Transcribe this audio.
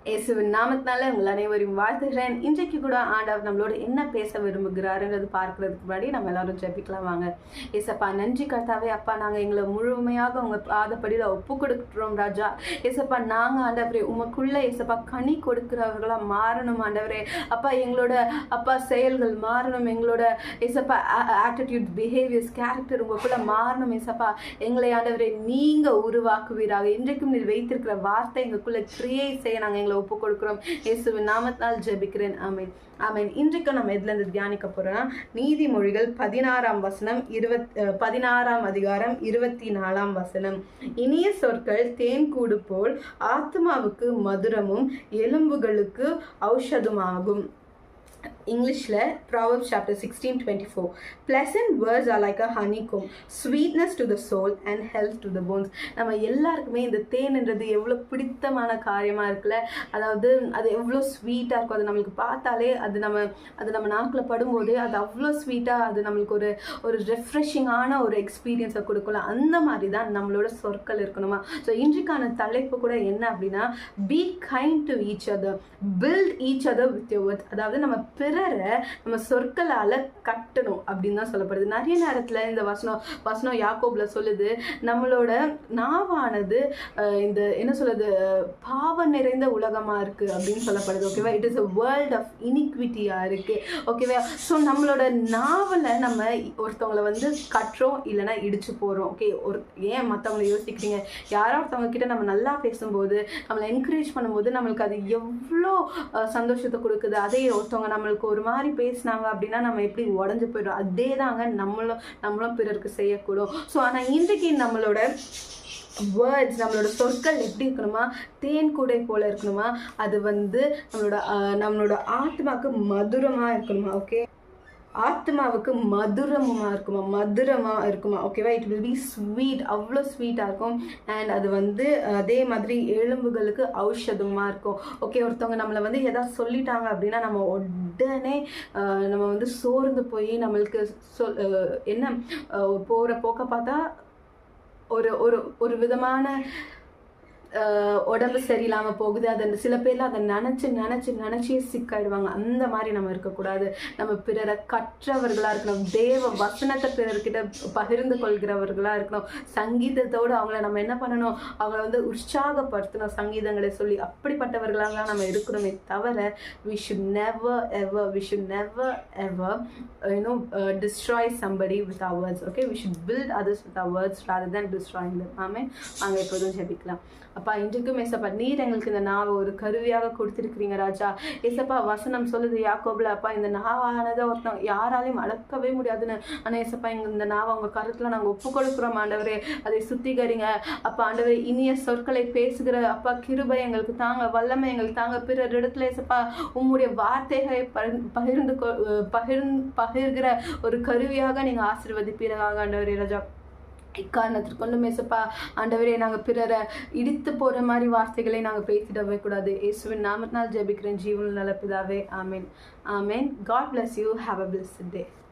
இயேசுவின் நாமத்தினால உங்கள் அனைவரையும் வாழ்த்துகிறேன். இன்றைக்கு கூட ஆண்டவர் நம்மளோட என்ன பேச விரும்புகிறாருன்றது பார்க்கறதுக்கு முன்னாடி நம்ம எல்லாரும் ஜெபிக்கலாம் வாங்க. ஏசப்பா, நன்றி கர்த்தாவே. அப்பா, நாங்கள் எங்களை முழுமையாக உங்கள் பாதப்படியில் ஒப்பு கொடுக்குறோம் ராஜா. ஏசப்பா, நாங்கள் ஆண்டவரே உமக்குள்ள ஏசப்பா கனி கொடுக்கிறவர்களாக மாறணும் ஆண்டவரே. அப்பா, எங்களோட அப்பா செயல்கள் மாறணும், எங்களோட ஏசப்பா ஆட்டிடியூட், பிஹேவியர்ஸ், கேரக்டர் உங்களுக்குள்ள மாறணும் ஏசப்பா. எங்களை ஆண்டவரே நீங்கள் உருவாக்குவீராக. இன்றைக்கும் நீர் வைத்திருக்கிற வார்த்தை எங்களுக்குள்ள கிரியேட் செய்ய நாங்கள் ஒப்பு கொடுக்கிறோம். இயேசுவின் நாமத்தினால் ஜெபிக்கிறேன். ஆமென், ஆமென். இன்றைக்கு நம்ம எதுல இருந்து தியானிக்க போறோம்? நீதிமொழிகள் 16ஆம் வசனம் 16ஆம் அதிகாரம் 24ஆம் வசனம். இனிய சொற்கள் தேன் கூடு போல் ஆத்மாவுக்கு மதுரமும் எலும்புகளுக்கு ஔஷதமாகும். இங்கிலீஷ்ல Proverbs chapter 16:24. Pleasant words are like a honeycomb, sweetness to the soul and health to the bones. நம்ம எல்லாருக்குமே இந்த தேன்ன்றது எவ்வளோ பிடித்தமான காரியமாக இருக்குல்ல. அதாவது அது எவ்வளோ ஸ்வீட்டாக இருக்கும். அது நம்மளுக்கு பார்த்தாலே அது நம்ம நாக்கில் படும்போது அது அவ்வளோ ஸ்வீட்டாக அது நம்மளுக்கு ஒரு ரெஃப்ரெஷிங்கான ஒரு எக்ஸ்பீரியன்ஸை கொடுக்கலாம். அந்த மாதிரி தான் நம்மளோட சொற்கள் இருக்கணுமா. ஸோ இன்றைக்கான தலைப்பு கூட என்ன அப்படின்னா, be kind to each other, build each other with your words. அதாவது நம்ம பிறரை நம்ம சொற்களால் கட்டணும் அப்படின்னு தான் சொல்லப்படுது. நிறைய நேரத்தில் இந்த வசனம் யாக்கோபில் சொல்லுது, நம்மளோட நாவானது இந்த என்ன சொல்லுது, பாவம் நிறைந்த உலகமாக இருக்குது அப்படின்னு சொல்லப்படுது. ஓகேவா? It is a world of இனிக்விட்டியாக இருக்குது. ஓகேவா? ஸோ நம்மளோட நாவலை நம்ம ஒருத்தவங்களை வந்து கட்டுறோம், இல்லைன்னா இடிச்சு போகிறோம். ஓகே, ஏன் மற்றவங்களை யோசிக்கிறீங்க? யாரோ ஒருத்தவங்க கிட்ட நம்ம நல்லா பேசும்போது, நம்மளை என்கரேஜ் பண்ணும்போது நம்மளுக்கு அது எவ்வளோ சந்தோஷத்தை கொடுக்குது. அதே ஒருத்தவங்க நம்மளுக்கு ஒரு மாதிரி பேசினாங்க அப்படின்னா நம்ம எப்படி உடஞ்சு போயிடும். அதே தாங்க நம்மளும் பிறருக்கு செய்யக்கூடும். ஸோ ஆனால் இன்றைக்கு நம்மளோட வேர்ட்ஸ், நம்மளோட சொற்கள் எப்படி இருக்கணுமா, தேன் கூடை போல இருக்கணுமா. அது வந்து நம்மளோட ஆத்மாவுக்கு மதுரமாக இருக்கணுமா. ஓகே, ஆத்மாவுக்கு மதுரமாக இருக்குமா. ஓகேவா? இட் வில் பி ஸ்வீட், அவ்வளோ ஸ்வீட்டாக இருக்கும். அண்ட் அது வந்து அதே மாதிரி எலும்புகளுக்கு ஔஷதமாக இருக்கும். ஓகே, ஒருத்தவங்க நம்மளை வந்து எதாவது சொல்லிட்டாங்க அப்படின்னா நம்ம உடனே நம்ம வந்து சோர்ந்து போய் நம்மளுக்கு என்ன போகிற போக்க பார்த்தா ஒரு விதமான உடம்பு சரியில்லாமல் போகுது. அது சில பேர்லாம் அதை நினச்சி சிக்காயிடுவாங்க. அந்த மாதிரி நம்ம இருக்கக்கூடாது. நம்ம பிறரை கற்றவர்களாக இருக்கணும். தேவ வசனத்தை பிறர்கிட்ட பகிர்ந்து கொள்கிறவர்களாக இருக்கணும். சங்கீதத்தோடு அவங்கள நம்ம என்ன பண்ணணும், அவங்கள வந்து உற்சாகப்படுத்தணும் சங்கீதங்களை சொல்லி. அப்படிப்பட்டவர்களாக நம்ம இருக்கணுமே தவிர we should never ever destroy somebody with our words. Okay, we should build others with our words rather than destroying them. ஆமென். அங்கே எப்போதும் ஜெபிக்கலாம். அப்பா, இன்றைக்கும் ஏசப்பா நீர் எங்களுக்கு இந்த நாவை ஒரு கருவியாக கொடுத்துருக்கிறீங்க ராஜா. ஏசப்பா, வசனம் சொல்லுது யாக்கோபில், அப்பா இந்த நாவானதை ஒருத்தவங்க யாராலையும் அடக்கவே முடியாதுன்னு. ஆனால் ஏசப்பா, இந்த நாவை உங்கள் கருத்தில் நாங்கள் ஒப்பு கொடுக்குறோம் ஆண்டவரே. அதை சுத்திகரிங்க அப்பா. ஆண்டவரே, இனிய சொற்களை பேசுகிற அப்பா கிருபை எங்களுக்கு தாங்க, வல்லமை எங்களுக்கு தாங்க. பிறர் இடத்துல ஏசப்பா உம்முடைய வார்த்தைகளை பகிர்கிற ஒரு கருவியாக நீங்கள் ஆசீர்வதிப்பீராக ஆண்டவரே ராஜா. இக்காரணத்திற்கு கொண்டு மேசப்பா ஆண்டவரே, நாங்கள் பிறரை இடித்து போகிற மாதிரி வார்த்தைகளை நாங்கள் பேசிடவே கூடாது. இயேசுவின் நாமத்தினால் ஜெபிக்கிறேன் ஜீவன் நல்ல பிதாவே. ஆமென், ஆமென். God bless you. Have a blessed day.